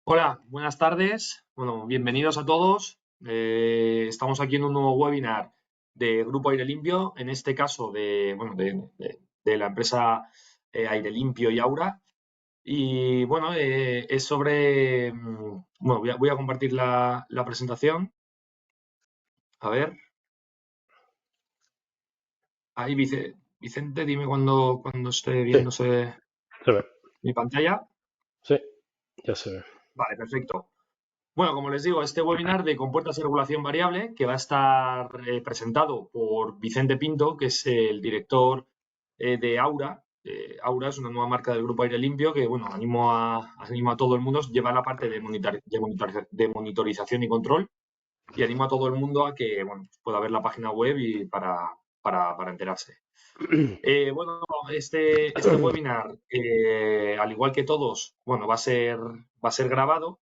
Hola, buenas tardes. Bueno, bienvenidos a todos. Estamos aquí en un nuevo webinar de Grupo Aire Limpio, en este caso de la empresa Aire Limpio y Aura. Y bueno, es sobre... bueno, voy a compartir la presentación. A ver, ahí Vicente, dime cuando esté Sí, viéndose se ve. mi pantalla. Sí, ya se ve. Vale, perfecto. Bueno, como les digo, este webinar de compuertas y regulación variable, que va a estar presentado por Vicente Pinto, que es el director de Aura. Aura es una nueva marca del grupo Aire Limpio que, bueno, animo a todo el mundo, lleva la parte de monitorización y control y animo a todo el mundo a que, bueno, pueda ver la página web y para enterarse. Bueno, este webinar, al igual que todos, bueno, va a ser grabado.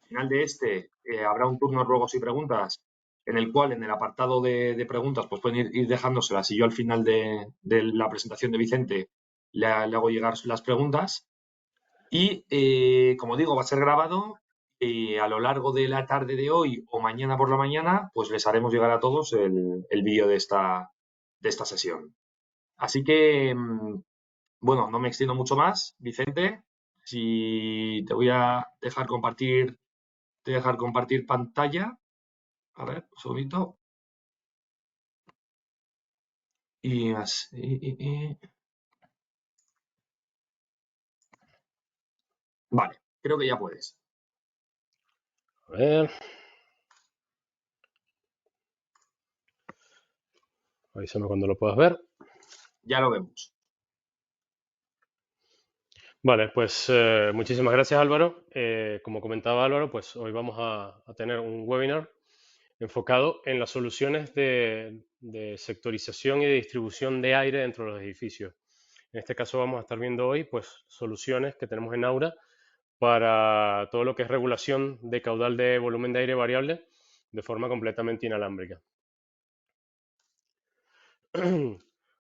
Al final de este habrá un turno de ruegos y preguntas en el cual en el apartado de preguntas pues pueden ir dejándoselas y yo al final de la presentación de Vicente le hago llegar las preguntas y como digo va a ser grabado y a lo largo de la tarde de hoy o mañana por la mañana pues les haremos llegar a todos el vídeo de esta sesión. Así que bueno, no me extiendo mucho más, Vicente, si te voy a dejar compartir pantalla. A ver, un segundito. Y así. Vale, creo que ya puedes. A ver, avísame cuando lo puedas ver. Ya lo vemos. Vale, pues muchísimas gracias Álvaro. Como comentaba Álvaro, pues hoy vamos a tener un webinar enfocado en las soluciones de sectorización y de distribución de aire dentro de los edificios. En este caso vamos a estar viendo hoy pues soluciones que tenemos en Aura para todo lo que es regulación de caudal de volumen de aire variable de forma completamente inalámbrica.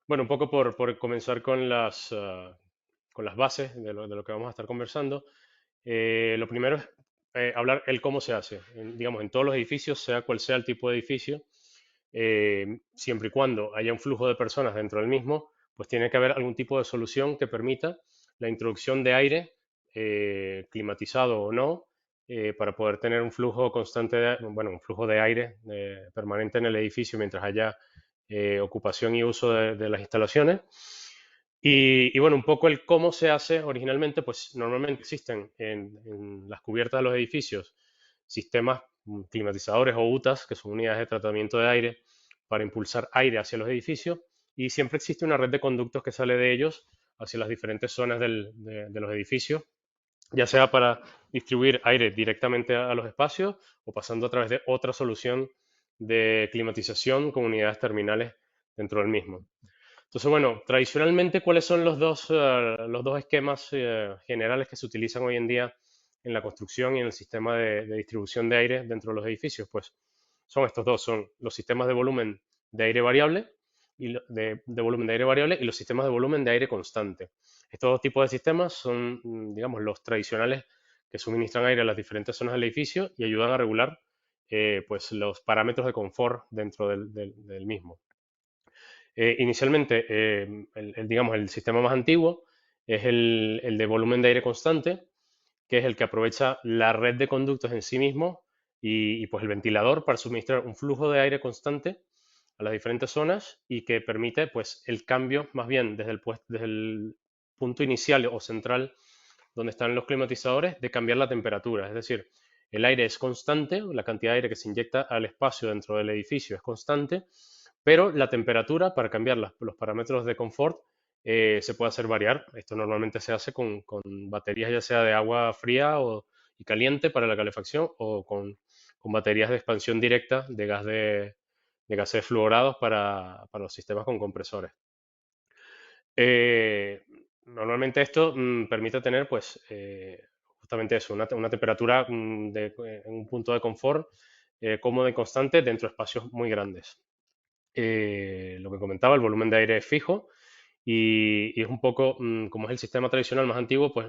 Bueno, un poco por comenzar con las bases de lo que vamos a estar conversando. Lo primero es hablar el cómo se hace. Digamos, en todos los edificios, sea cual sea el tipo de edificio, siempre y cuando haya un flujo de personas dentro del mismo, pues tiene que haber algún tipo de solución que permita la introducción de aire, climatizado o no, para poder tener un flujo constante, bueno, un flujo de aire permanente en el edificio mientras haya ocupación y uso de las instalaciones. Y bueno, un poco el cómo se hace originalmente, pues normalmente existen en las cubiertas de los edificios sistemas climatizadores o UTAs, que son unidades de tratamiento de aire, para impulsar aire hacia los edificios, y siempre existe una red de conductos que sale de ellos hacia las diferentes zonas de los edificios, ya sea para distribuir aire directamente a los espacios o pasando a través de otra solución de climatización con unidades terminales dentro del mismo. Entonces, bueno, tradicionalmente, ¿cuáles son los dos esquemas generales que se utilizan hoy en día en la construcción y en el sistema de distribución de aire dentro de los edificios? Pues son estos dos, son los sistemas de volumen de aire variable de volumen de aire variable y los sistemas de volumen de aire constante. Estos dos tipos de sistemas son, digamos, los tradicionales que suministran aire a las diferentes zonas del edificio y ayudan a regular pues los parámetros de confort dentro del mismo. Inicialmente, digamos, el sistema más antiguo es el de volumen de aire constante, que es el que aprovecha la red de conductos en sí mismo pues el ventilador para suministrar un flujo de aire constante a las diferentes zonas y que permite pues el cambio más bien desde el punto inicial o central donde están los climatizadores de cambiar la temperatura. Es decir, el aire es constante, la cantidad de aire que se inyecta al espacio dentro del edificio es constante, pero la temperatura, para cambiar los parámetros de confort, se puede hacer variar. Esto normalmente se hace con baterías ya sea de agua fría y caliente para la calefacción o con baterías de expansión directa de gases fluorados para los sistemas con compresores. Eh, Normalmente esto permite tener, pues, justamente eso, una temperatura en un punto de confort cómodo y constante dentro de espacios muy grandes. Lo que comentaba, el volumen de aire es fijo y es un poco, como es el sistema tradicional más antiguo, pues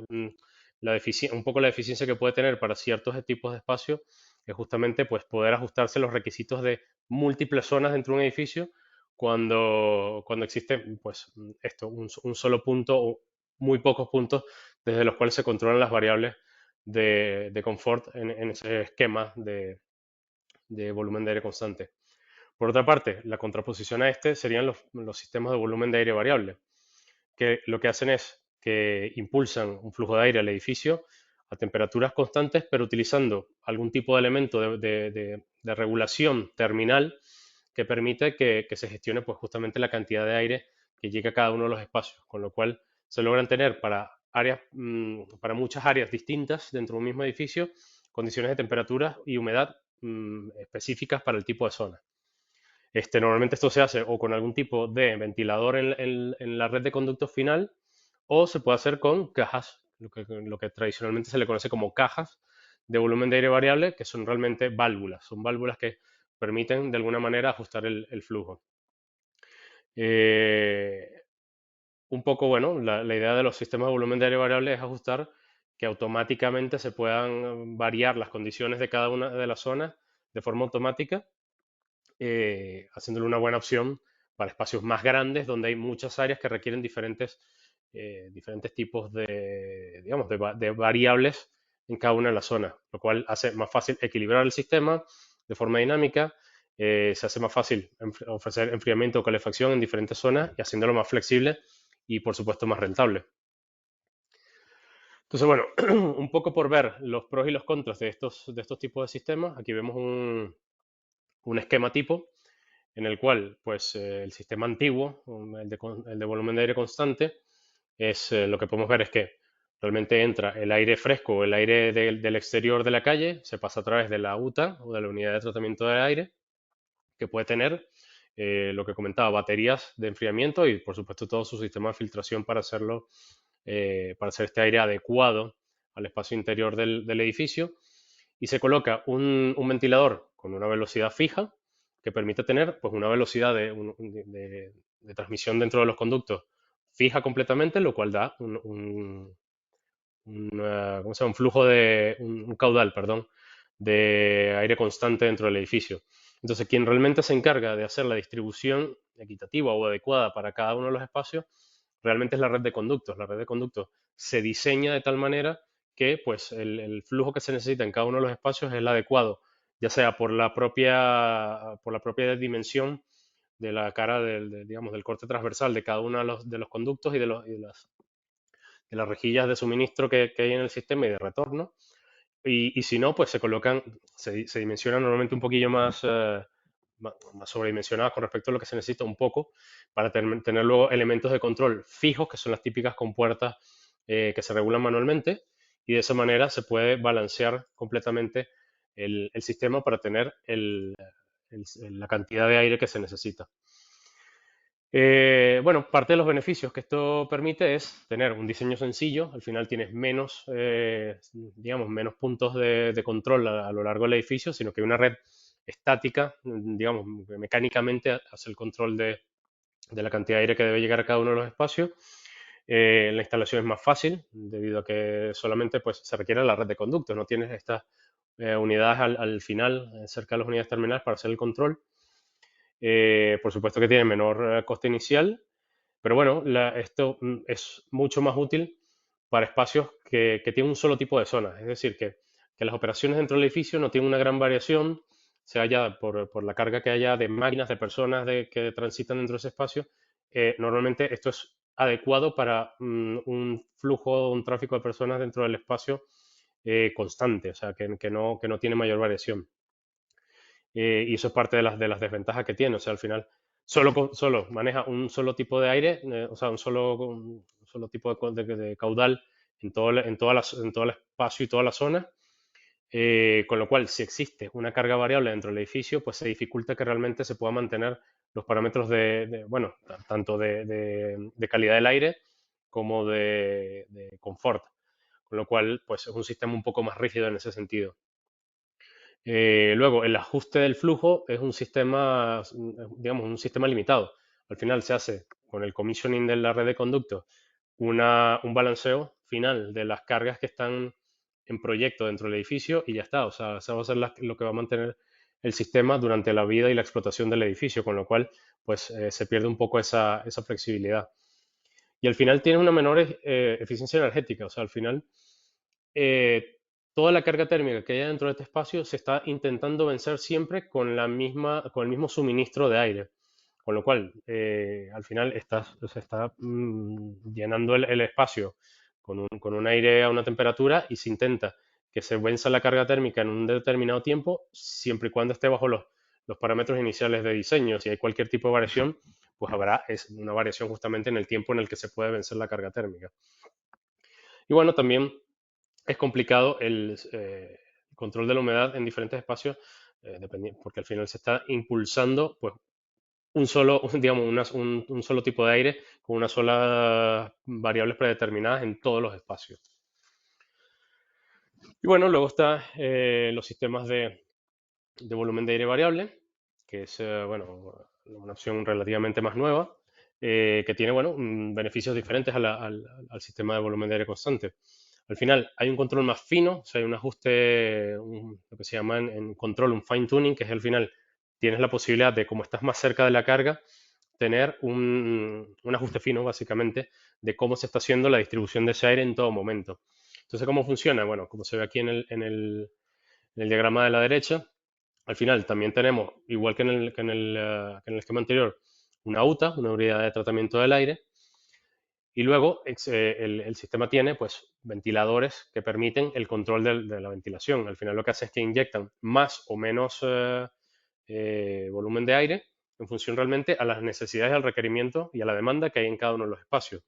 un poco la eficiencia que puede tener para ciertos tipos de espacio es justamente pues, poder ajustarse los requisitos de múltiples zonas dentro de un edificio cuando existe pues, un solo punto o muy pocos puntos desde los cuales se controlan las variables de confort en ese esquema de volumen de aire constante. Por otra parte, la contraposición a este serían los sistemas de volumen de aire variable, que lo que hacen es que impulsan un flujo de aire al edificio a temperaturas constantes, pero utilizando algún tipo de elemento de regulación terminal que permite que se gestione pues, justamente la cantidad de aire que llega a cada uno de los espacios, con lo cual se logran tener para muchas áreas distintas dentro de un mismo edificio, condiciones de temperatura y humedad específicas para el tipo de zona. Normalmente esto se hace o con algún tipo de ventilador en la red de conductos final o se puede hacer con cajas, lo que tradicionalmente se le conoce como cajas de volumen de aire variable, que son realmente válvulas. Son válvulas que permiten de alguna manera ajustar el flujo. Eh, un poco, bueno, la idea de los sistemas de volumen de aire variable es ajustar que automáticamente se puedan variar las condiciones de cada una de las zonas de forma automática, haciéndole una buena opción para espacios más grandes donde hay muchas áreas que requieren diferentes tipos digamos, de variables en cada una de las zonas, lo cual hace más fácil equilibrar el sistema de forma dinámica, se hace más fácil ofrecer enfriamiento o calefacción en diferentes zonas y haciéndolo más flexible y, por supuesto, más rentable. Entonces, bueno, un poco por ver los pros y los contras de estos tipos de sistemas. Aquí vemos un esquema tipo en el cual, pues, el sistema antiguo, el de volumen de aire constante, lo que podemos ver es que realmente entra el aire fresco o el aire del exterior de la calle, se pasa a través de la UTA o de la unidad de tratamiento de aire, que puede tener lo que comentaba, baterías de enfriamiento y, por supuesto, todo su sistema de filtración para hacer este aire adecuado al espacio interior del edificio. Y se coloca un ventilador con una velocidad fija que permite tener pues, una velocidad de transmisión dentro de los conductos fija completamente, lo cual da ¿cómo se llama? Un caudal, perdón, de aire constante dentro del edificio. Entonces, quien realmente se encarga de hacer la distribución equitativa o adecuada para cada uno de los espacios, realmente es la red de conductos. La red de conductos se diseña de tal manera que pues, el flujo que se necesita en cada uno de los espacios es el adecuado, ya sea por la propia dimensión de la cara digamos, del corte transversal de cada uno de los conductos y de las rejillas de suministro que hay en el sistema y de retorno. Y si no, pues se dimensionan normalmente un poquillo más sobredimensionadas con respecto a lo que se necesita un poco para tener luego elementos de control fijos, que son las típicas compuertas que se regulan manualmente, y de esa manera se puede balancear completamente el sistema para tener la cantidad de aire que se necesita. Bueno, parte de los beneficios que esto permite es tener un diseño sencillo. Al final tienes digamos, menos puntos de control a lo largo del edificio, sino que hay una red estática, digamos, que mecánicamente hace el control de la cantidad de aire que debe llegar a cada uno de los espacios. La instalación es más fácil debido a que solamente pues, se requiere la red de conductos, no tienes estas unidades al final, cerca de las unidades terminales para hacer el control. Por supuesto que tiene menor coste inicial, pero bueno, esto es mucho más útil para espacios que tienen un solo tipo de zona. Es decir, que las operaciones dentro del edificio no tienen una gran variación, sea ya por la carga que haya de máquinas, de personas que transitan dentro de ese espacio. Normalmente esto es adecuado para un flujo, un tráfico de personas dentro del espacio constante, o sea, que no tiene mayor variación. Y eso es parte de las desventajas que tiene. O sea, al final solo maneja un solo tipo de aire, o sea, un solo tipo de caudal en todo el espacio y toda la zona. Con lo cual, si existe una carga variable dentro del edificio, pues se dificulta que realmente se pueda mantener los parámetros bueno, tanto de calidad del aire como de confort. Con lo cual, pues es un sistema un poco más rígido en ese sentido. Luego, el ajuste del flujo es un sistema, digamos, un sistema limitado. Al final se hace con el commissioning de la red de conductos, un balanceo final de las cargas que están en proyecto dentro del edificio y ya está. O sea, eso va a ser lo que va a mantener el sistema durante la vida y la explotación del edificio, con lo cual pues se pierde un poco esa flexibilidad. Y al final tiene una menor eficiencia energética. O sea, al final eh, toda la carga térmica que hay dentro de este espacio se está intentando vencer siempre con el mismo suministro de aire. Con lo cual, al final se está llenando el espacio con un aire a una temperatura y se intenta que se venza la carga térmica en un determinado tiempo, siempre y cuando esté bajo los parámetros iniciales de diseño. Si hay cualquier tipo de variación, pues habrá una variación justamente en el tiempo en el que se puede vencer la carga térmica. Y bueno, también es complicado el control de la humedad en diferentes espacios, porque al final se está impulsando pues, digamos, un solo tipo de aire con una sola variables predeterminadas en todos los espacios. Y bueno, luego está los sistemas de volumen de aire variable, que es bueno, una opción relativamente más nueva, que tiene bueno, beneficios diferentes al sistema de volumen de aire constante. Al final hay un control más fino, o sea, hay un ajuste, lo que se llama en control, un fine tuning, que es al final tienes la posibilidad de, como estás más cerca de la carga, tener un ajuste fino, básicamente, de cómo se está haciendo la distribución de ese aire en todo momento. Entonces, ¿cómo funciona? Bueno, como se ve aquí en el diagrama de la derecha, al final también tenemos, igual que en el esquema anterior, una UTA, una unidad de tratamiento del aire, y luego el sistema tiene pues, ventiladores que permiten el control de la ventilación. Al final lo que hace es que inyectan más o menos volumen de aire en función realmente a las necesidades, al requerimiento y a la demanda que hay en cada uno de los espacios.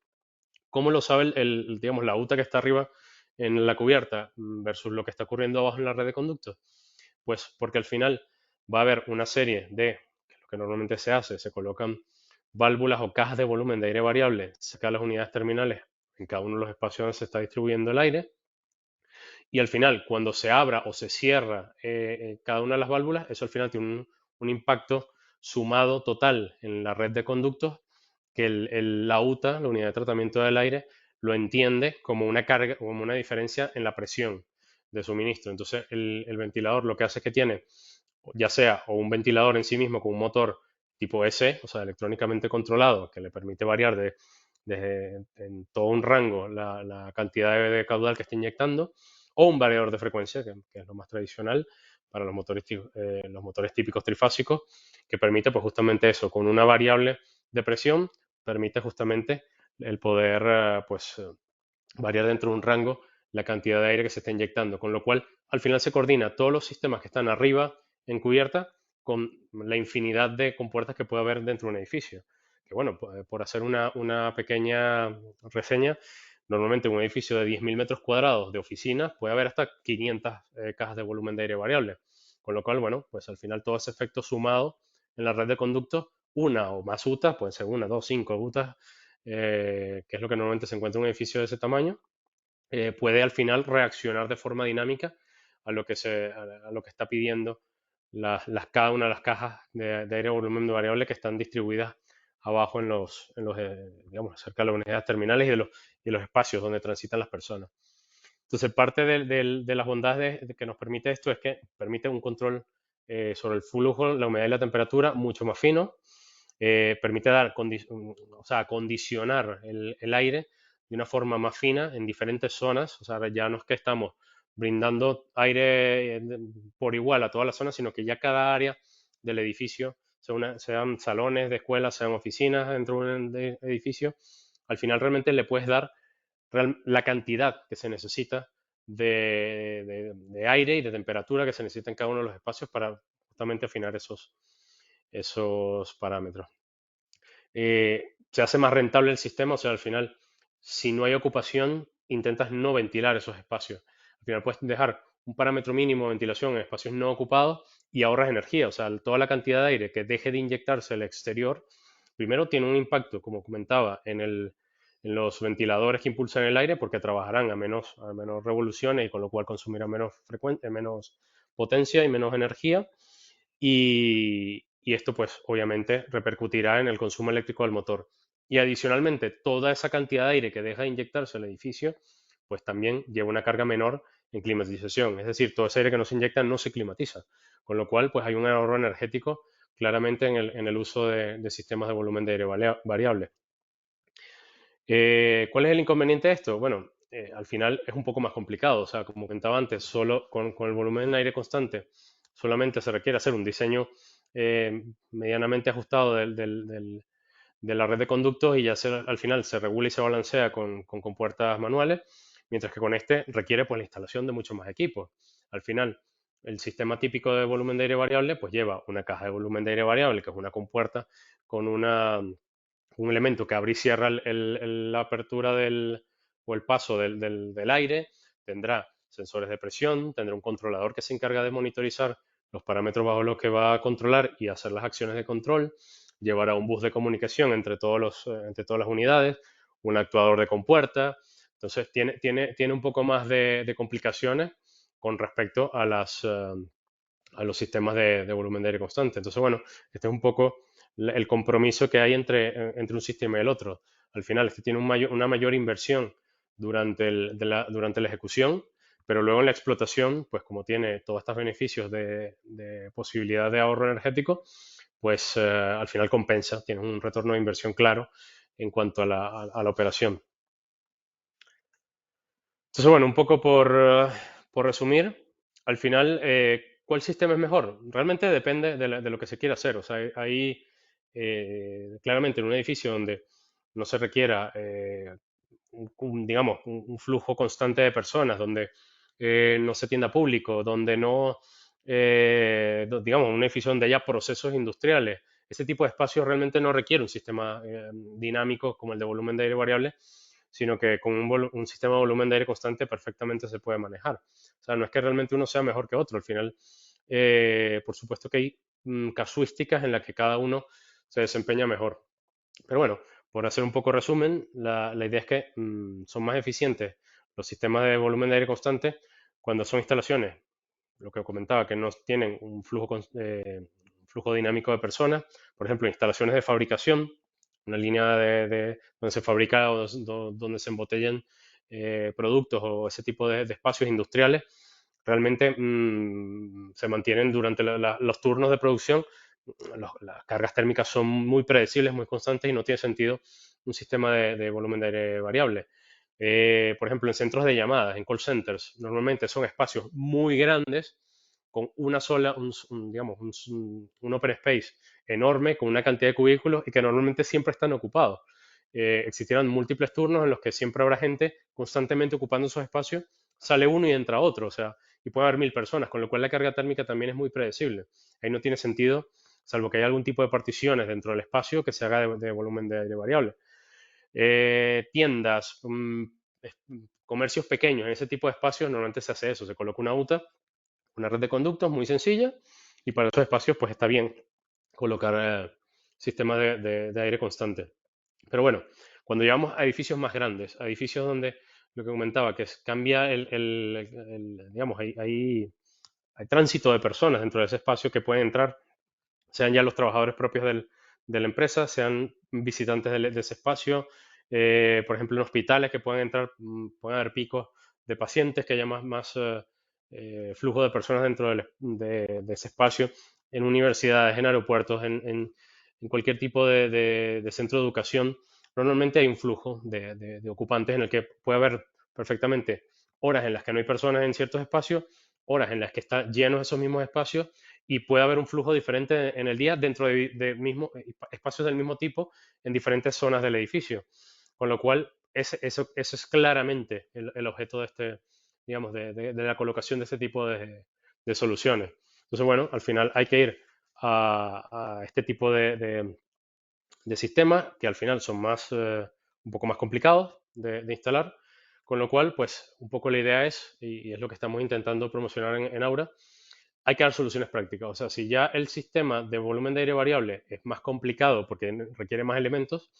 ¿Cómo lo sabe digamos, la UTA que está arriba en la cubierta versus lo que está ocurriendo abajo en la red de conductos? Pues porque al final va a haber una serie que es lo que normalmente se hace, se colocan válvulas o cajas de volumen de aire variable cerca de las unidades terminales en cada uno de los espacios donde se está distribuyendo el aire. Y al final, cuando se abra o se cierra cada una de las válvulas, eso al final tiene un impacto sumado total en la red de conductos que la UTA, la unidad de tratamiento del aire, lo entiende como una carga, como una diferencia en la presión de suministro. Entonces, el ventilador lo que hace es que tiene, ya sea o un ventilador en sí mismo con un motor tipo EC, o sea, electrónicamente controlado, que le permite variar en todo un rango la cantidad de caudal que está inyectando, o un variador de frecuencia, que es lo más tradicional para los motores típicos trifásicos, que permite pues justamente eso, con una variable de presión, permite justamente el poder variar dentro de un rango la cantidad de aire que se está inyectando, con lo cual al final se coordina todos los sistemas que están arriba en cubierta con la infinidad de compuertas que puede haber dentro de un edificio. Que bueno, por hacer una pequeña reseña, normalmente en un edificio de 10.000 metros cuadrados de oficinas puede haber hasta 500 cajas de volumen de aire variable. Con lo cual, bueno, pues al final todo ese efecto sumado en la red de conductos, una o más UTAs, pueden ser una, dos, cinco UTAs, que es lo que normalmente se encuentra en un edificio de ese tamaño, puede al final reaccionar de forma dinámica a lo que está pidiendo cada una de las cajas de aire volumen de variable que están distribuidas abajo digamos, cerca de las unidades terminales y de los espacios donde transitan las personas. Entonces, parte de las bondades que nos permite esto es que permite un control sobre el flujo, la humedad y la temperatura mucho más fino, permite o sea, condicionar el aire de una forma más fina en diferentes zonas. O sea, ya no es que estamos brindando aire por igual a todas las zonas, sino que ya cada área del edificio, sean salones de escuelas, sean oficinas dentro de un edificio, al final realmente le puedes dar la cantidad que se necesita de aire y de temperatura que se necesita en cada uno de los espacios para justamente afinar esos parámetros. Se hace más rentable el sistema, o sea, al final, si no hay ocupación, intentas no ventilar esos espacios. Al final puedes dejar un parámetro mínimo de ventilación en espacios no ocupados y ahorras energía, o sea, toda la cantidad de aire que deje de inyectarse al exterior, primero tiene un impacto, como comentaba, en los ventiladores que impulsan el aire porque trabajarán a menos revoluciones y con lo cual consumirán menos potencia y menos energía. Y esto, pues, obviamente repercutirá en el consumo eléctrico del motor. y adicionalmente toda esa cantidad de aire que deja de inyectarse al edificio, pues también lleva una carga menor en climatización. Es decir, todo ese aire que no se inyecta no se climatiza, con lo cual pues hay un ahorro energético claramente en el uso de sistemas de volumen de aire variable. ¿Cuál es el inconveniente de esto? Bueno, al final es un poco más complicado. O sea, como comentaba antes, solo con el volumen de aire constante, solamente se requiere hacer un diseño medianamente ajustado de la red de conductos y ya al final se regula y se balancea con compuertas manuales, mientras que con este requiere pues la instalación de muchos más equipos. Al final, el sistema típico de volumen de aire variable pues lleva una caja de volumen de aire variable, que es una compuerta con un elemento que abre y cierra la apertura o el paso del aire, tendrá sensores de presión, tendrá un controlador que se encarga de monitorizar los parámetros bajo los que va a controlar y hacer las acciones de control, llevará un bus de comunicación entre todas las unidades, un actuador de compuerta, entonces tiene un poco más de complicaciones con respecto a los sistemas de volumen de aire constante. Entonces, bueno, este es un poco el compromiso que hay entre un sistema y el otro. Al final, este tiene una mayor inversión durante la ejecución, pero luego en la explotación, pues como tiene todos estos beneficios de posibilidad de ahorro energético, pues al final compensa, tiene un retorno de inversión claro en cuanto a la operación. Entonces, bueno, un poco por resumir, al final, ¿cuál sistema es mejor? Realmente depende de lo que se quiera hacer. O sea, claramente en un edificio donde no se requiera, digamos, un flujo constante de personas, donde no se tienda público, donde no, digamos, un edificio donde haya procesos industriales. Ese tipo de espacios realmente no requiere un sistema dinámico como el de volumen de aire variable, sino que con un sistema de volumen de aire constante perfectamente se puede manejar. O sea, no es que realmente uno sea mejor que otro. Al final, por supuesto que hay casuísticas en las que cada uno se desempeña mejor. Pero bueno, por hacer un poco resumen, la idea es que son más eficientes los sistemas de volumen de aire constante cuando son instalaciones, lo que comentaba, que no tienen un flujo dinámico de personas. Por ejemplo, instalaciones de fabricación, una línea donde se fabrica o donde se embotellan productos o ese tipo de espacios industriales, realmente se mantienen durante los turnos de producción. Las cargas térmicas son muy predecibles, muy constantes y no tiene sentido un sistema de volumen de aire variable. Por ejemplo, en centros de llamadas, en call centers, normalmente son espacios muy grandes con una sola, digamos, un open space enorme con una cantidad de cubículos y que normalmente siempre están ocupados. Existirán múltiples turnos en los que siempre habrá gente constantemente ocupando esos espacios, sale uno y entra otro, o sea, y puede haber 1000 personas, con lo cual la carga térmica también es muy predecible. Ahí no tiene sentido, salvo que haya algún tipo de particiones dentro del espacio que se haga de volumen de aire variable. Tiendas, comercios pequeños, en ese tipo de espacios normalmente se hace eso, se coloca una UTA, una red de conductos muy sencilla y para esos espacios pues está bien colocar sistemas de aire constante. Pero bueno, cuando llegamos a edificios más grandes, a edificios donde lo que comentaba, que cambia digamos, hay tránsito de personas dentro de ese espacio que pueden entrar, sean ya los trabajadores propios de la empresa, sean visitantes de ese espacio, por ejemplo, en hospitales que pueden entrar, pueden haber picos de pacientes, que haya más flujo de personas dentro de ese espacio, en universidades, en aeropuertos, en cualquier tipo de centro de educación. Normalmente hay un flujo de ocupantes en el que puede haber perfectamente horas en las que no hay personas en ciertos espacios, horas en las que están llenos esos mismos espacios y puede haber un flujo diferente en el día dentro de espacios del mismo tipo en diferentes zonas del edificio. Con lo cual, eso es claramente el objeto digamos, de la colocación de este tipo de soluciones. Entonces, bueno, al final hay que ir a este tipo de sistemas que al final son un poco más complicados de instalar, con lo cual, pues un poco la idea es, y es lo que estamos intentando promocionar en Aura, hay que dar soluciones prácticas. O sea, si ya el sistema de volumen de aire variable es más complicado porque requiere más elementos,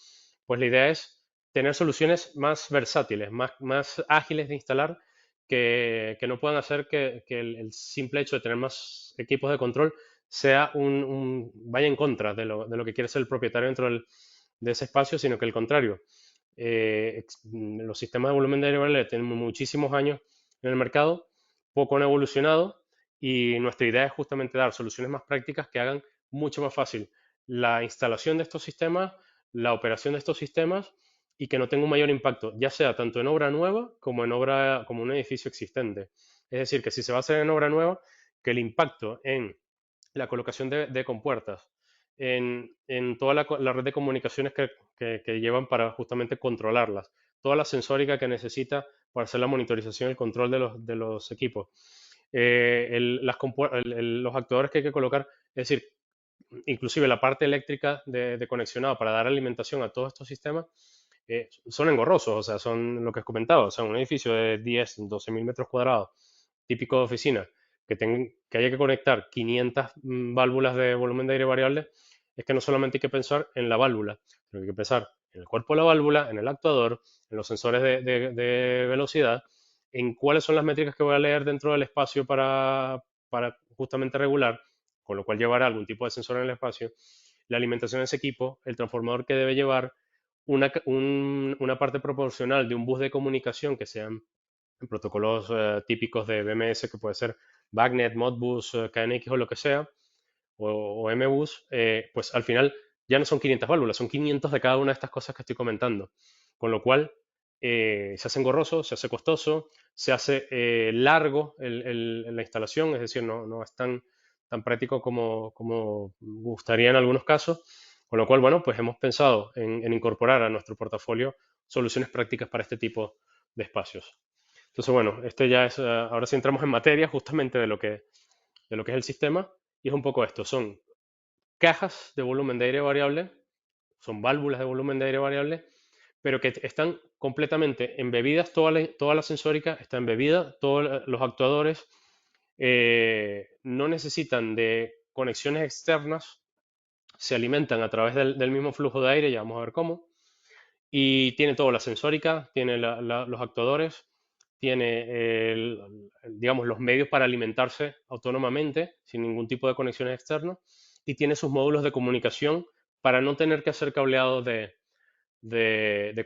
pues la idea es tener soluciones más versátiles, más ágiles de instalar, que no puedan hacer que el simple hecho de tener más equipos de control vaya en contra de lo que quiere ser el propietario dentro de ese espacio, sino que al contrario, los sistemas de volumen de aire variable tienen muchísimos años en el mercado, poco han evolucionado y nuestra idea es justamente dar soluciones más prácticas que hagan mucho más fácil la instalación de estos sistemas, la operación de estos sistemas y que no tenga un mayor impacto, ya sea tanto en obra nueva como en obra, como un edificio existente. Es decir, que si se va a hacer en obra nueva, que el impacto en la colocación de compuertas, en toda la red de comunicaciones que llevan para justamente controlarlas, toda la sensórica que necesita para hacer la monitorización y el control de los equipos, los actuadores que hay que colocar, es decir, inclusive la parte eléctrica de conexionado para dar alimentación a todos estos sistemas, son engorrosos, o sea, son lo que os comentaba, o sea, un edificio de 10, 12 mil metros cuadrados, típico de oficina, que haya que conectar 500 válvulas de volumen de aire variable, es que no solamente hay que pensar en la válvula, sino que hay que pensar en el cuerpo de la válvula, en el actuador, en los sensores de velocidad, en cuáles son las métricas que voy a leer dentro del espacio para justamente regular, con lo cual llevará algún tipo de sensor en el espacio, la alimentación de ese equipo, el transformador que debe llevar, una parte proporcional de un bus de comunicación que sean protocolos típicos de BMS, que puede ser BACnet, Modbus, KNX o lo que sea, o MBus, pues al final ya no son 500 válvulas, son 500 de cada una de estas cosas que estoy comentando. Con lo cual, se hace engorroso, se hace costoso, se hace largo la instalación, es decir, no es tan práctico como gustaría en algunos casos. Con lo cual, bueno, pues hemos pensado en incorporar a nuestro portafolio soluciones prácticas para este tipo de espacios. Entonces, bueno, este ya es, ahora sí entramos en materia justamente de lo que es el sistema, y es un poco esto, son cajas de volumen de aire variable, son válvulas de volumen de aire variable, pero que están completamente embebidas, toda la sensórica está embebida, todos los actuadores no necesitan de conexiones externas, se alimentan a través del mismo flujo de aire, ya vamos a ver cómo, y tiene todo, la sensórica, tiene los actuadores, tiene, digamos, los medios para alimentarse autónomamente, sin ningún tipo de conexiones externas, y tiene sus módulos de comunicación para no tener que hacer cableado de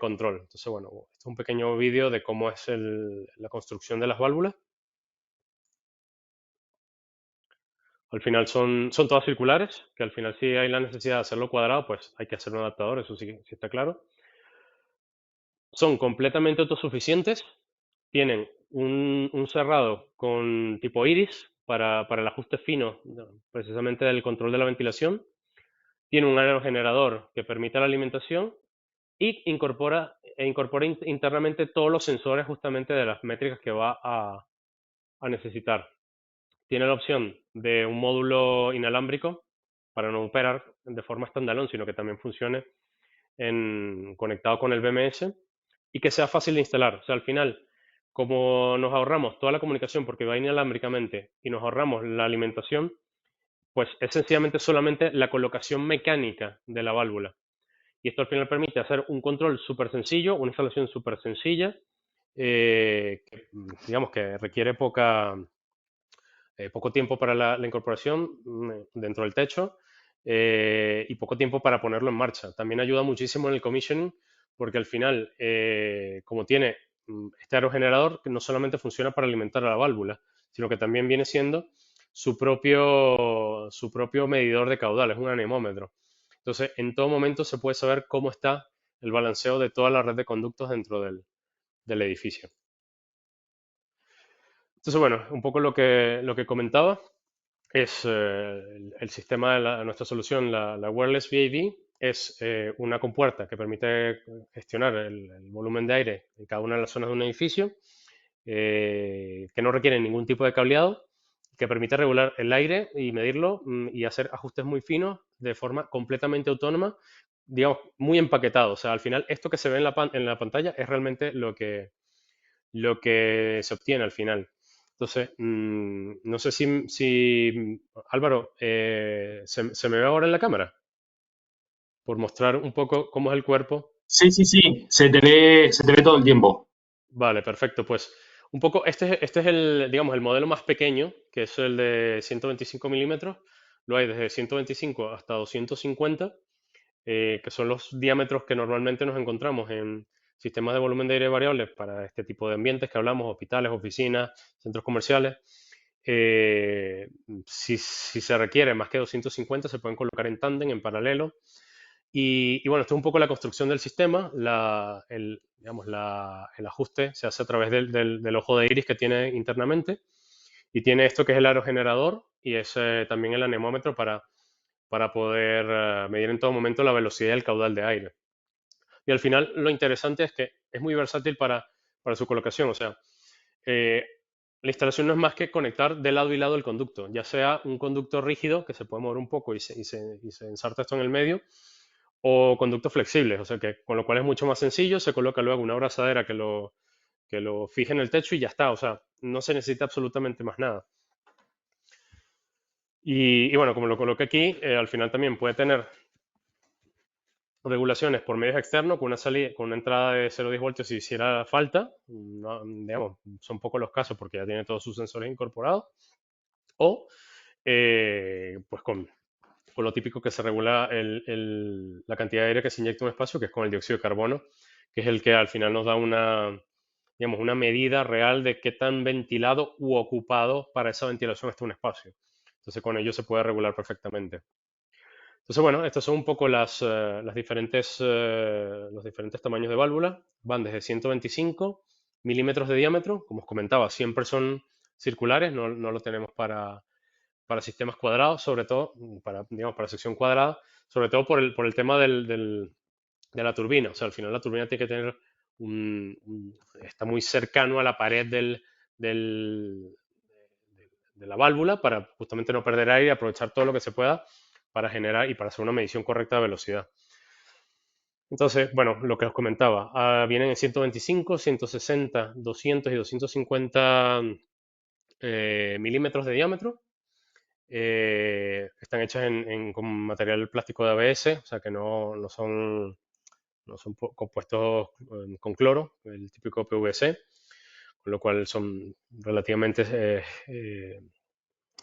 control. Entonces, bueno, este es un pequeño vídeo de cómo es la construcción de las válvulas. Al final son todas circulares, que al final si hay la necesidad de hacerlo cuadrado, pues hay que hacer un adaptador, eso sí está claro. Son completamente autosuficientes, tienen un cerrado con tipo iris para el ajuste fino, ¿no?, precisamente del control de la ventilación. Tiene un aerogenerador que permite la alimentación y incorpora internamente todos los sensores justamente de las métricas que va a necesitar. Tiene la opción de un módulo inalámbrico para no operar de forma standalone, sino que también funcione conectado con el BMS y que sea fácil de instalar. O sea, al final, como nos ahorramos toda la comunicación porque va inalámbricamente y nos ahorramos la alimentación, pues es sencillamente solamente la colocación mecánica de la válvula. Y esto al final permite hacer un control súper sencillo, una instalación súper sencilla, digamos que requiere poco tiempo para la incorporación dentro del techo, y poco tiempo para ponerlo en marcha. También ayuda muchísimo en el commissioning porque al final, como tiene este aerogenerador, que no solamente funciona para alimentar a la válvula, sino que también viene siendo su propio medidor de caudal, es un anemómetro. Entonces, en todo momento se puede saber cómo está el balanceo de toda la red de conductos dentro del edificio. Entonces, bueno, un poco lo que comentaba es el sistema de nuestra solución, la Wireless VAV, es una compuerta que permite gestionar el volumen de aire en cada una de las zonas de un edificio, que no requiere ningún tipo de cableado, que permite regular el aire y medirlo y hacer ajustes muy finos de forma completamente autónoma, digamos, muy empaquetado. O sea, al final, esto que se ve en la pantalla es realmente lo que se obtiene al final. Entonces, no sé si Álvaro, ¿se me ve ahora en la cámara? Por mostrar un poco cómo es el cuerpo. Sí, sí, sí, se te ve todo el tiempo. Vale, perfecto. Pues un poco, este es digamos, el modelo más pequeño, que es el de 125 milímetros. Lo hay desde 125 hasta 250. que son los diámetros que normalmente nos encontramos en sistemas de volumen de aire variable para este tipo de ambientes que hablamos, hospitales, oficinas, centros comerciales. Eh, si se requiere más que 250, se pueden colocar en tándem, en paralelo. Y bueno, esto es un poco la construcción del sistema. Digamos, el ajuste se hace a través del ojo de iris que tiene internamente. Y tiene esto que es el aerogenerador y es también el anemómetro para poder medir en todo momento la velocidad y el caudal de aire. Y al final lo interesante es que es muy versátil para su colocación. O sea, eh, la instalación no es más que conectar de lado y lado el conducto, ya sea un conducto rígido que se puede mover un poco y se ensarta esto en el medio, o conductos flexibles, o sea que con lo cual es mucho más sencillo, se coloca luego una abrazadera que lo fije en el techo y ya está, o sea, no se necesita absolutamente más nada. Y bueno, como lo coloqué aquí, al final también puede tener regulaciones por medios externos con una salida, con una entrada de 0,10 voltios si hiciera falta. Digamos, son pocos los casos porque ya tiene todos sus sensores incorporados. O pues con lo típico que se regula la cantidad de aire que se inyecta en un espacio, que es con el dióxido de carbono, que es el que al final nos da digamos, una medida real de qué tan ventilado u ocupado para esa ventilación está un espacio. Entonces con ello se puede regular perfectamente. Entonces, bueno, estos son un poco los diferentes tamaños de válvula. Van desde 125 milímetros de diámetro, como os comentaba, siempre son circulares, no lo tenemos para sistemas cuadrados, sobre todo, digamos, para sección cuadrada, sobre todo por el tema de la turbina. O sea, al final la turbina tiene que tener está muy cercano a la pared de la válvula para justamente no perder aire y aprovechar todo lo que se pueda para generar y para hacer una medición correcta de velocidad. Entonces, bueno, lo que os comentaba, vienen en 125, 160, 200 y 250 milímetros de diámetro. Están hechas con material plástico de ABS, o sea que no son compuestos con cloro, el típico PVC, con lo cual son relativamente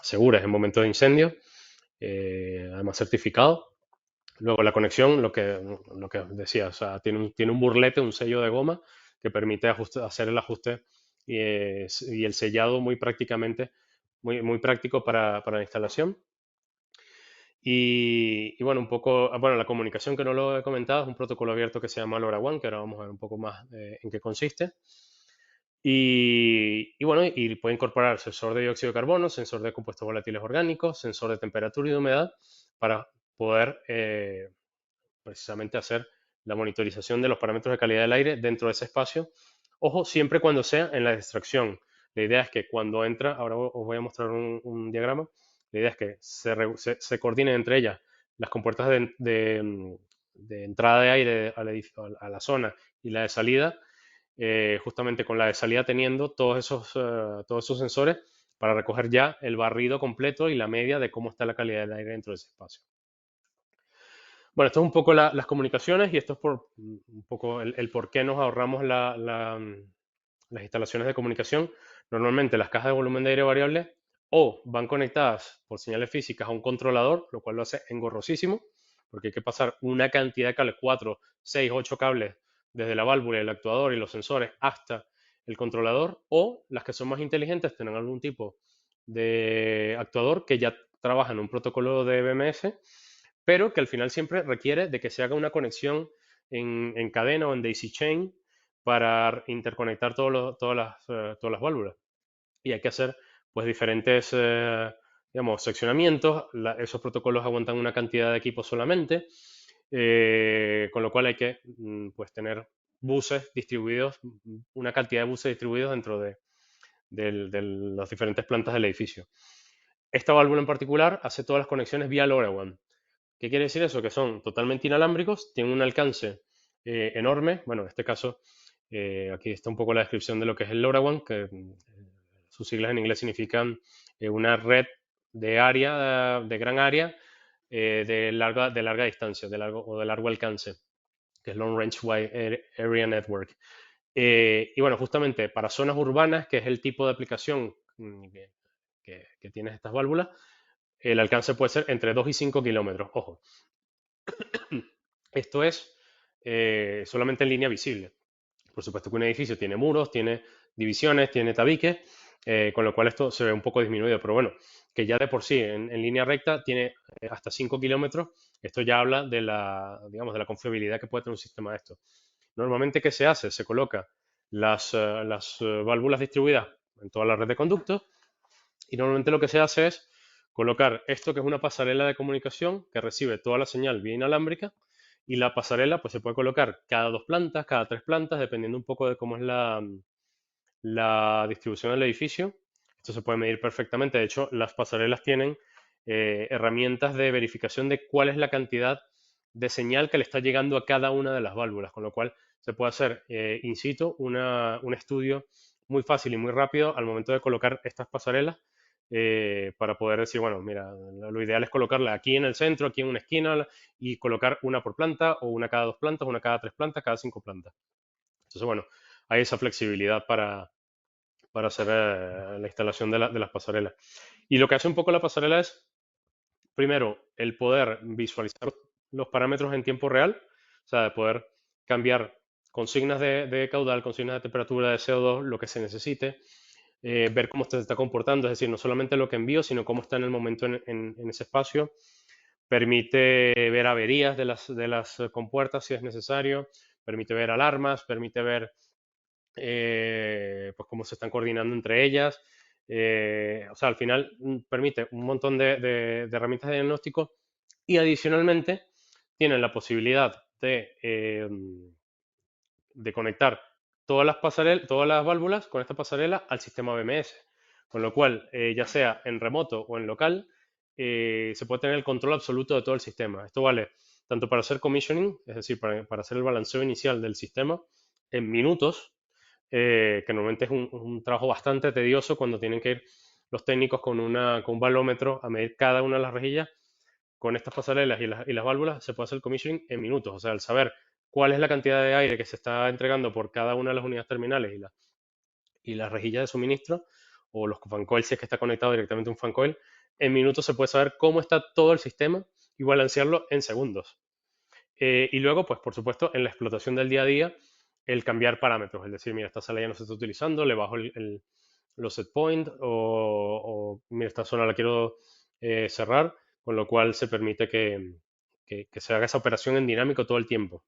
seguras en momentos de incendio, además certificado. Luego la conexión, lo que decía, o sea, tiene un burlete, un sello de goma que permite hacer el ajuste y el sellado muy práctico para la instalación. Y bueno, un poco, bueno, la comunicación que no lo he comentado es un protocolo abierto que se llama LoRaWAN, que ahora vamos a ver un poco más en qué consiste. Y bueno, y puede incorporar sensor de dióxido de carbono, sensor de compuestos volátiles orgánicos, sensor de temperatura y de humedad para poder precisamente hacer la monitorización de los parámetros de calidad del aire dentro de ese espacio. Ojo, siempre cuando sea en la extracción. La idea es que cuando entra, ahora os voy a mostrar un diagrama, la idea es que se coordinen entre ellas las compuertas de entrada de aire a la zona y la de salida, justamente con la de salida teniendo todos esos sensores para recoger ya el barrido completo y la media de cómo está la calidad del aire dentro de ese espacio. Bueno, esto es un poco las comunicaciones y esto es un poco el por qué nos ahorramos las instalaciones de comunicación. Normalmente las cajas de volumen de aire variable o van conectadas por señales físicas a un controlador, lo cual lo hace engorrosísimo, porque hay que pasar una cantidad de cables, 4, 6, 8 cables desde la válvula, el actuador y los sensores hasta el controlador, o las que son más inteligentes tienen algún tipo de actuador que ya trabaja en un protocolo de BMS, pero que al final siempre requiere de que se haga una conexión en cadena o en daisy chain para interconectar todas las válvulas. Y hay que hacer pues diferentes, digamos, seccionamientos. Esos protocolos aguantan una cantidad de equipos solamente, con lo cual hay que pues tener buses distribuidos, una cantidad de buses distribuidos dentro de las diferentes plantas del edificio. Esta válvula en particular hace todas las conexiones vía LoRaWAN. ¿Qué quiere decir eso? Que son totalmente inalámbricos, tienen un alcance enorme. Bueno, en este caso, aquí está un poco la descripción de lo que es el LoRaWAN, que sus siglas en inglés significan una red de gran área, de larga distancia, o de largo alcance, que es Long Range Wide Area Network. Y bueno, justamente para zonas urbanas, que es el tipo de aplicación que tienen estas válvulas, el alcance puede ser entre 2 y 5 kilómetros. Ojo, Esto es solamente en línea visible. Por supuesto que un edificio tiene muros, tiene divisiones, tiene tabiques, con lo cual esto se ve un poco disminuido, pero bueno, que ya de por sí en línea recta tiene hasta 5 kilómetros, esto ya habla de la, digamos, de la confiabilidad que puede tener un sistema de esto. Normalmente, ¿qué se hace? Se coloca las válvulas distribuidas en toda la red de conductos y normalmente lo que se hace es colocar esto que es una pasarela de comunicación que recibe toda la señal vía inalámbrica y la pasarela pues se puede colocar cada 2 plantas, cada 3 plantas, dependiendo un poco de cómo es la distribución del edificio. Esto se puede medir perfectamente. De hecho, las pasarelas tienen herramientas de verificación de cuál es la cantidad de señal que le está llegando a cada una de las válvulas, con lo cual se puede hacer in situ un estudio muy fácil y muy rápido al momento de colocar estas pasarelas para poder decir, bueno, mira, lo ideal es colocarla aquí en el centro, aquí en una esquina y colocar una por planta o una cada 2 plantas, una cada 3 plantas, cada 5 plantas. Entonces, bueno, hay esa flexibilidad para hacer la instalación de las pasarelas. Y lo que hace un poco la pasarela es, primero, el poder visualizar los parámetros en tiempo real, o sea, de poder cambiar consignas de caudal, consignas de temperatura, de CO2, lo que se necesite, ver cómo se está comportando, es decir, no solamente lo que envío, sino cómo está en el momento en ese espacio. Permite ver averías de las compuertas si es necesario, permite ver alarmas, permite ver pues cómo se están coordinando entre ellas. O sea, al final permite un montón de herramientas de diagnóstico y adicionalmente tienen la posibilidad de conectar todas las válvulas con esta pasarela al sistema BMS. Con lo cual, ya sea en remoto o en local, se puede tener el control absoluto de todo el sistema. Esto vale tanto para hacer commissioning, es decir, para hacer el balanceo inicial del sistema en minutos, que normalmente es un trabajo bastante tedioso cuando tienen que ir los técnicos con un balómetro a medir cada una de las rejillas. Con estas pasarelas y las válvulas se puede hacer el commissioning en minutos. O sea, al saber cuál es la cantidad de aire que se está entregando por cada una de las unidades terminales y las rejillas de suministro, o los fan coils si es que está conectado directamente a un fan coil, en minutos se puede saber cómo está todo el sistema y balancearlo en segundos. Y luego, pues por supuesto, en la explotación del día a día, el cambiar parámetros, es decir, mira, esta sala ya no se está utilizando, le bajo los set point o mira, esta zona la quiero cerrar, con lo cual se permite que se haga esa operación en dinámico todo el tiempo.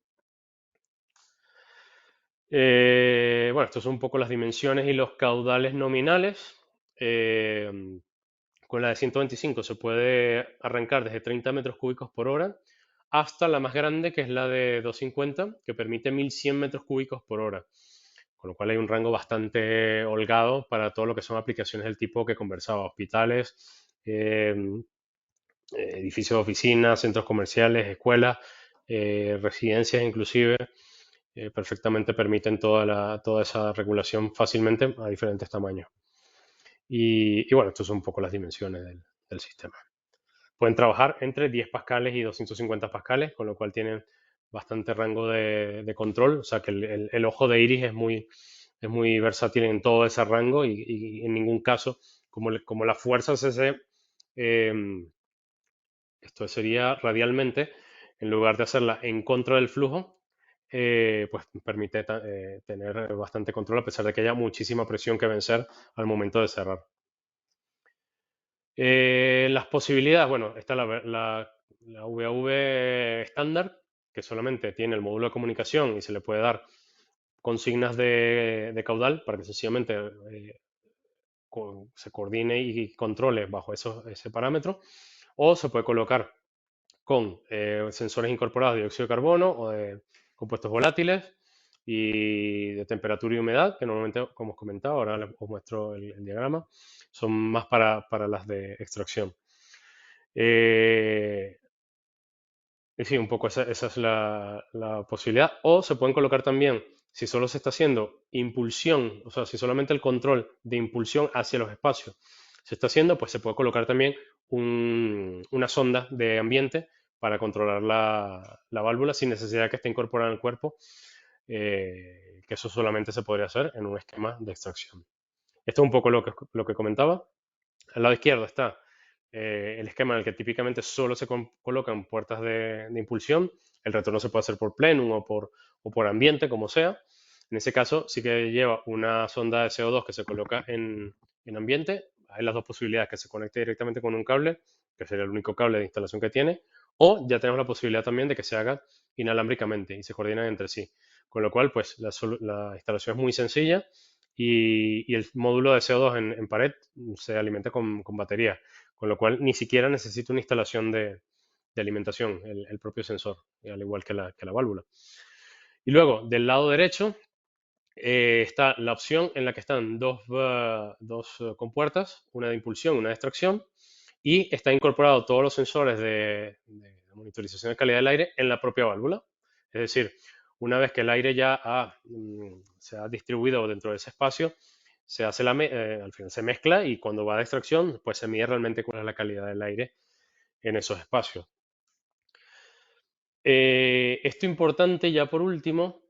Bueno, estos son un poco las dimensiones y los caudales nominales. Con la de 125 se puede arrancar desde 30 metros cúbicos por hora hasta la más grande, que es la de 250, que permite 1100 metros cúbicos por hora. Con lo cual hay un rango bastante holgado para todo lo que son aplicaciones del tipo que conversaba, hospitales, edificios de oficinas, centros comerciales, escuelas, residencias inclusive, perfectamente permiten toda esa regulación fácilmente a diferentes tamaños. Y bueno, estas son un poco las dimensiones del sistema. Pueden trabajar entre 10 pascales y 250 pascales, con lo cual tienen bastante rango de control. O sea que el ojo de iris es muy versátil en todo ese rango y en ningún caso, como la fuerza CC, esto sería radialmente, en lugar de hacerla en contra del flujo, pues permite tener bastante control a pesar de que haya muchísima presión que vencer al momento de cerrar. Las posibilidades, bueno, está la VAV estándar, que solamente tiene el módulo de comunicación y se le puede dar consignas de caudal para que sencillamente se coordine y controle bajo ese parámetro. O se puede colocar con sensores incorporados de dióxido de carbono o de compuestos volátiles y de temperatura y humedad, que normalmente, como os comentaba, ahora os muestro el diagrama, son más para las de extracción. Sí, un poco esa es la posibilidad. O se pueden colocar también, si solo se está haciendo impulsión, o sea, si solamente el control de impulsión hacia los espacios se está haciendo, pues se puede colocar también una sonda de ambiente para controlar la válvula sin necesidad de que esté incorporada en el cuerpo, que eso solamente se podría hacer en un esquema de extracción. Esto es un poco lo que comentaba. Al lado izquierdo está el esquema en el que típicamente solo se colocan puertas de impulsión, el retorno se puede hacer por plenum o por ambiente, como sea. En ese caso sí que lleva una sonda de CO2 que se coloca en ambiente. Hay las dos posibilidades, que se conecte directamente con un cable, que sería el único cable de instalación que tiene, o ya tenemos la posibilidad también de que se haga inalámbricamente y se coordinan entre sí. Con lo cual, pues la instalación es muy sencilla y el módulo de CO2 en pared se alimenta con batería, con lo cual ni siquiera necesita una instalación de alimentación, el propio sensor, al igual que la válvula. Y luego, del lado derecho, está la opción en la que están dos compuertas, una de impulsión, una de extracción, y está incorporado todos los sensores de monitorización de calidad del aire en la propia válvula. Es decir, una vez que el aire ya se ha distribuido dentro de ese espacio, al final se mezcla y cuando va de extracción, pues se mide realmente cuál es la calidad del aire en esos espacios. Esto importante ya por último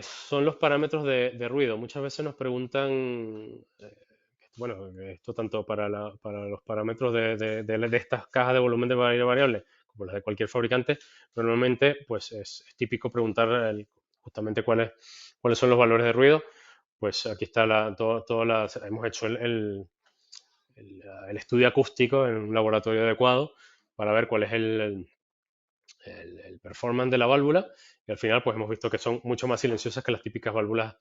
son los parámetros de ruido. Muchas veces nos preguntan, bueno, esto tanto para los parámetros de estas cajas de volumen de aire variable como las de cualquier fabricante, normalmente pues es típico preguntar justamente cuáles son los valores de ruido. Pues aquí está hemos hecho el estudio acústico en un laboratorio adecuado para ver cuál es el performance de la válvula y al final pues hemos visto que son mucho más silenciosas que las típicas válvulas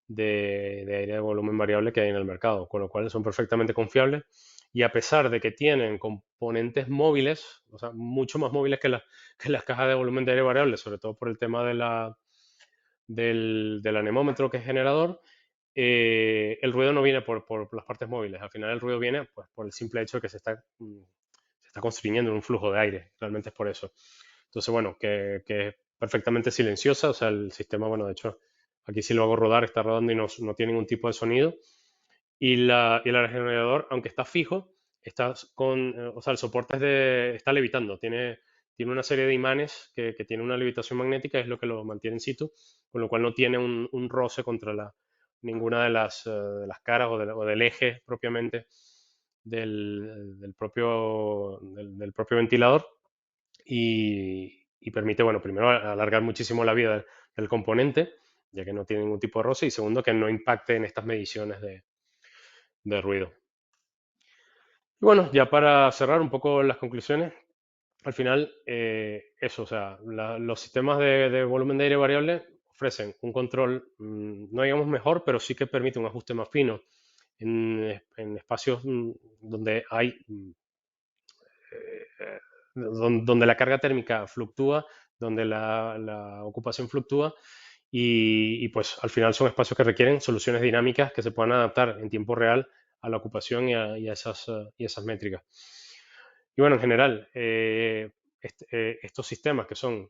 de aire de volumen variable que hay en el mercado, con lo cual son perfectamente confiables y a pesar de que tienen componentes móviles, o sea, mucho más móviles que las cajas de volumen de aire variable, sobre todo por el tema del anemómetro que es generador, el ruido no viene por las partes móviles, al final el ruido viene pues, por el simple hecho de que se está constriñendo en un flujo de aire, realmente es por eso. Entonces, bueno, que es perfectamente silenciosa, o sea, el sistema, bueno, de hecho, aquí si lo hago rodar, está rodando y no tiene ningún tipo de sonido. Y el aerogenerador, aunque está fijo, o sea, el soporte está levitando, tiene una serie de imanes que tiene una levitación magnética, es lo que lo mantiene in situ, con lo cual no tiene un roce contra ninguna de las caras o del eje propiamente del propio ventilador y permite, bueno, primero alargar muchísimo la vida del componente, ya que no tiene ningún tipo de roce, y segundo, que no impacte en estas mediciones de ruido. Y bueno, ya para cerrar un poco las conclusiones, al final, eso, o sea, los sistemas de volumen de aire variable ofrecen un control, no digamos mejor, pero sí que permite un ajuste más fino en espacios donde hay donde la carga térmica fluctúa, donde la ocupación fluctúa y, pues al final son espacios que requieren soluciones dinámicas que se puedan adaptar en tiempo real a la ocupación y a esas métricas. Y bueno, en general, estos sistemas que son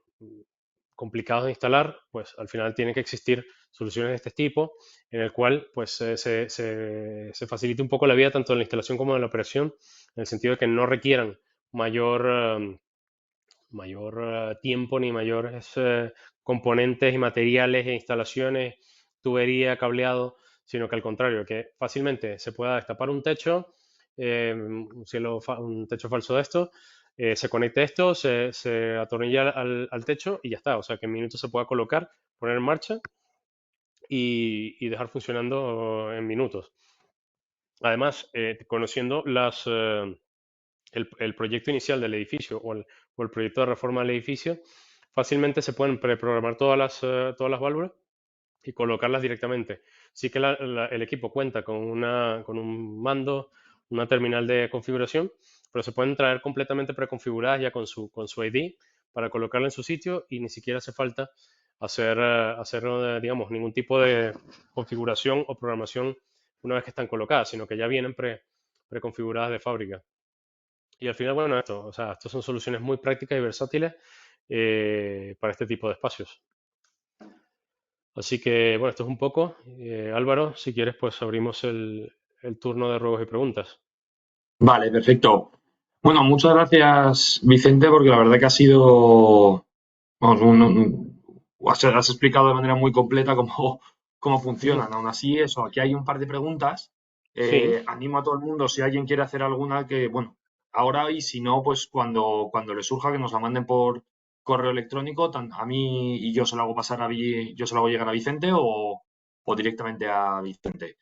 complicados de instalar, pues al final tienen que existir soluciones de este tipo en el cual pues se facilite un poco la vida tanto en la instalación como en la operación, en el sentido de que no requieran mayor, tiempo ni mayores componentes y materiales e instalaciones, tubería, cableado, sino que al contrario, que fácilmente se pueda destapar un techo, un techo falso de esto, se conecte esto, se atornilla al techo y ya está. O sea, que en minutos se pueda colocar, poner en marcha y dejar funcionando en minutos. Además, conociendo el proyecto inicial del edificio o el proyecto de reforma del edificio, fácilmente se pueden preprogramar todas las válvulas y colocarlas directamente. Sí que el equipo cuenta con un mando, una terminal de configuración, pero se pueden traer completamente preconfiguradas ya con su ID para colocarla en su sitio y ni siquiera hace falta hacer digamos, ningún tipo de configuración o programación una vez que están colocadas, sino que ya vienen preconfiguradas de fábrica. Y al final, bueno, o sea, estas son soluciones muy prácticas y versátiles para este tipo de espacios. Así que, bueno, esto es un poco. Álvaro, si quieres, pues abrimos el turno de ruegos y preguntas. Vale, perfecto. Bueno, muchas gracias, Vicente, porque la verdad que ha sido, vamos, has explicado de manera muy completa cómo funcionan. Aún así, eso, aquí hay un par de preguntas. Sí, Animo a todo el mundo, si alguien quiere hacer alguna, que, bueno, ahora y si no, pues cuando le surja que nos la manden por correo electrónico a mí y yo se lo hago pasar yo se lo hago llegar a Vicente o directamente a Vicente.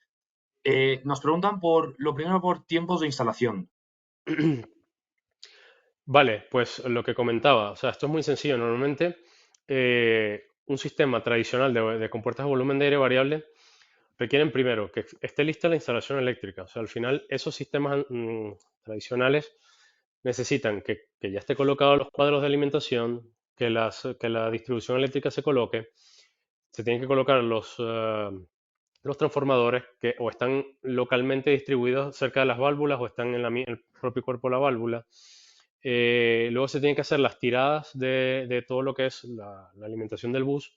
Nos preguntan lo primero por tiempos de instalación. Vale, pues lo que comentaba, o sea, esto es muy sencillo. Normalmente, un sistema tradicional de compuertas de volumen de aire variable requieren primero que esté lista la instalación eléctrica. O sea, al final, esos sistemas tradicionales necesitan que ya esté colocado los cuadros de alimentación, que la distribución eléctrica se coloque, se tienen que colocar los transformadores que o están localmente distribuidos cerca de las válvulas o están en el propio cuerpo de la válvula. Luego se tienen que hacer las tiradas de todo lo que es la alimentación del bus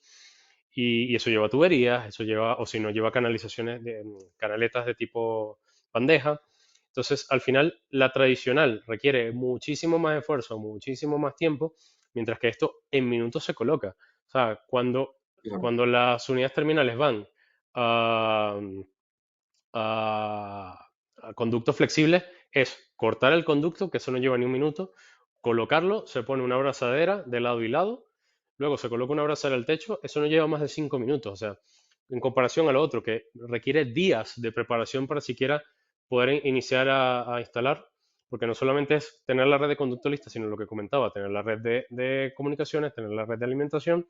y eso lleva tuberías, eso lleva, o si no, lleva canalizaciones, canaletas de tipo bandeja. Entonces, al final, la tradicional requiere muchísimo más esfuerzo, muchísimo más tiempo, mientras que esto en minutos se coloca. O sea, Claro. cuando las unidades terminales van a, a conductos flexibles, es cortar el conducto, que eso no lleva ni un minuto, colocarlo, se pone una abrazadera de lado y lado, luego se coloca una abrazadera al techo, eso no lleva más de 5 minutos. O sea, en comparación a lo otro, que requiere días de preparación para siquiera poder iniciar a instalar, porque no solamente es tener la red de conducto lista, sino lo que comentaba, tener la red de comunicaciones, tener la red de alimentación,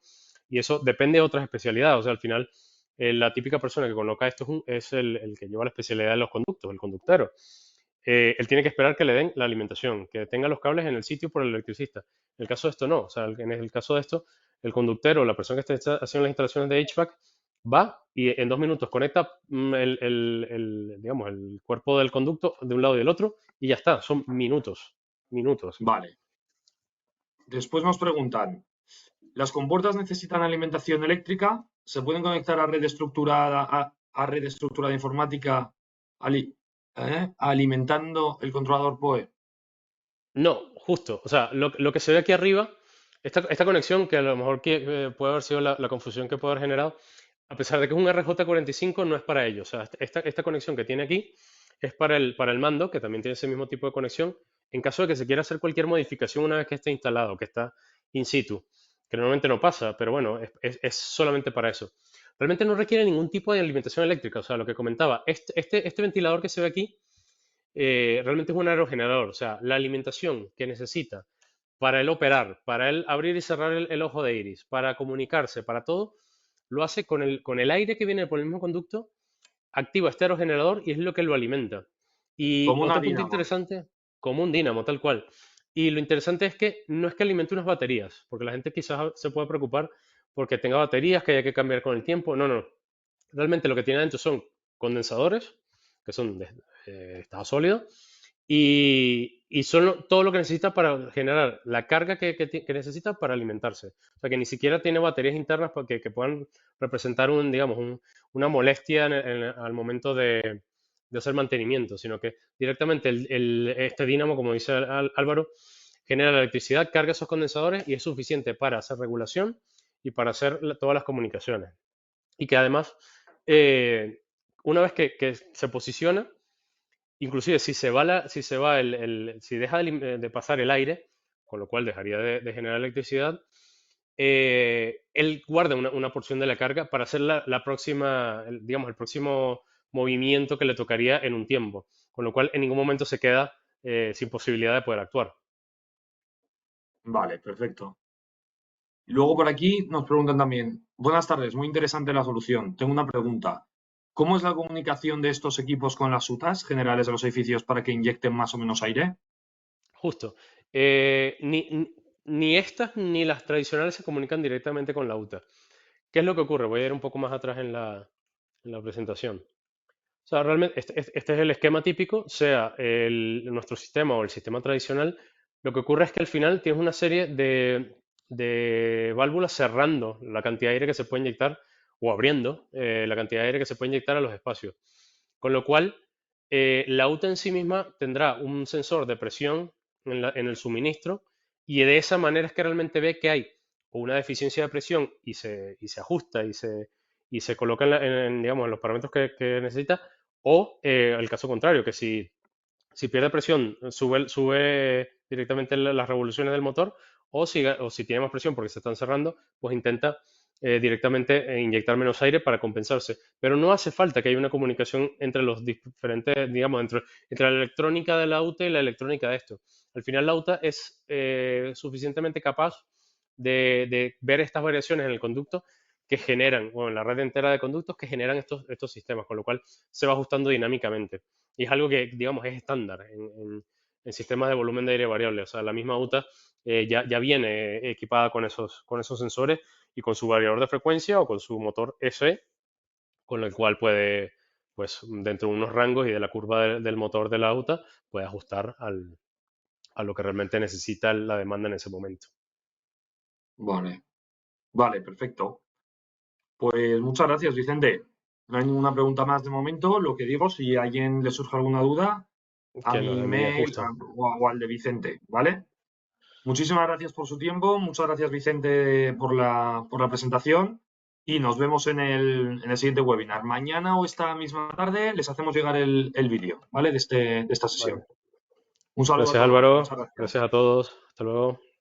y eso depende de otras especialidades. O sea, al final, la típica persona que coloca esto es el que lleva la especialidad de los conductos, el conductero. Él tiene que esperar que le den la alimentación, que tenga los cables en el sitio por el electricista. En el caso de esto no, o sea, en el caso de esto, el conductero, la persona que está haciendo las instalaciones de HVAC, va y en 2 minutos conecta digamos, el cuerpo del conducto de un lado y del otro y ya está, son minutos, minutos. Vale. Después nos preguntan, ¿las compuertas necesitan alimentación eléctrica? ¿Se pueden conectar a red estructurada, a red estructurada informática alimentando el controlador PoE? No, justo. O sea, lo que se ve aquí arriba, esta conexión, que a lo mejor puede haber sido la confusión que puede haber generado, a pesar de que es un RJ45, no es para ello. O sea, esta conexión que tiene aquí es para el mando, que también tiene ese mismo tipo de conexión, en caso de que se quiera hacer cualquier modificación una vez que esté instalado, que está in situ, que normalmente no pasa, pero bueno, es solamente para eso. Realmente no requiere ningún tipo de alimentación eléctrica. O sea, lo que comentaba, este ventilador que se ve aquí realmente es un aerogenerador. O sea, la alimentación que necesita para él operar, para él abrir y cerrar el ojo de iris, para comunicarse, para todo, lo hace con el aire que viene por el mismo conducto, activa este aerogenerador y es lo que lo alimenta. Y Como una otro punto dinamo. interesante, como un dínamo, tal cual. Y lo interesante es que no es que alimente unas baterías, porque la gente quizás se puede preocupar porque tenga baterías que haya que cambiar con el tiempo. No, no. Realmente lo que tiene adentro son condensadores, que son de estado sólido, y son todo lo que necesita para generar la carga que necesita para alimentarse. O sea, que ni siquiera tiene baterías internas que puedan representar digamos, una molestia al momento de hacer mantenimiento, sino que directamente este dínamo, como dice Álvaro, genera la electricidad, carga esos condensadores y es suficiente para hacer regulación y para hacer todas las comunicaciones. Y que además, eh, una vez que se posiciona, inclusive si deja de pasar el aire, con lo cual dejaría de generar electricidad, él guarda una porción de la carga para hacer la próxima, digamos, el próximo movimiento que le tocaría en un tiempo, con lo cual en ningún momento se queda sin posibilidad de poder actuar. Vale, perfecto. Y luego por aquí nos preguntan también, buenas tardes, muy interesante la solución. Tengo una pregunta. ¿Cómo es la comunicación de estos equipos con las UTAs generales de los edificios para que inyecten más o menos aire? Justo. Ni estas ni las tradicionales se comunican directamente con la UTA. ¿Qué es lo que ocurre? Voy a ir un poco más atrás en la presentación. O sea, realmente este es el esquema típico, sea nuestro sistema o el sistema tradicional. Lo que ocurre es que al final tienes una serie de válvulas cerrando la cantidad de aire que se puede inyectar o abriendo la cantidad de aire que se puede inyectar a los espacios. Con lo cual, la UTA en sí misma tendrá un sensor de presión en el suministro y de esa manera es que realmente ve que hay o una deficiencia de presión y se ajusta y se coloca digamos, en los parámetros que necesita, o el caso contrario, que si Si pierde presión, sube directamente las revoluciones del motor, o si tiene más presión porque se están cerrando, pues intenta directamente inyectar menos aire para compensarse. Pero no hace falta que haya una comunicación entre los diferentes, digamos, entre la electrónica de la UTA y la electrónica de esto. Al final la UTA es suficientemente capaz de ver estas variaciones en el conducto que generan, o en la red entera de conductos que generan estos sistemas, con lo cual se va ajustando dinámicamente. Y es algo que, digamos, es estándar en sistemas de volumen de aire variable. O sea, la misma UTA ya viene equipada con esos sensores y con su variador de frecuencia o con su motor S, con el cual puede, pues, dentro de unos rangos y de la curva del motor de la UTA, puede ajustar a lo que realmente necesita la demanda en ese momento. Vale, vale, perfecto. Pues muchas gracias, Vicente. No hay ninguna pregunta más de momento. Lo que digo, si a alguien le surge alguna duda, a Que no, mi de mí es email justo. o al de Vicente, ¿vale? Muchísimas gracias por su tiempo. Muchas gracias, Vicente, por la presentación. Y nos vemos en el siguiente webinar. Mañana o esta misma tarde les hacemos llegar el vídeo, ¿vale? De esta sesión. Vale. Un saludo a Gracias, todos. Álvaro. Muchas gracias. Gracias a todos. Hasta luego.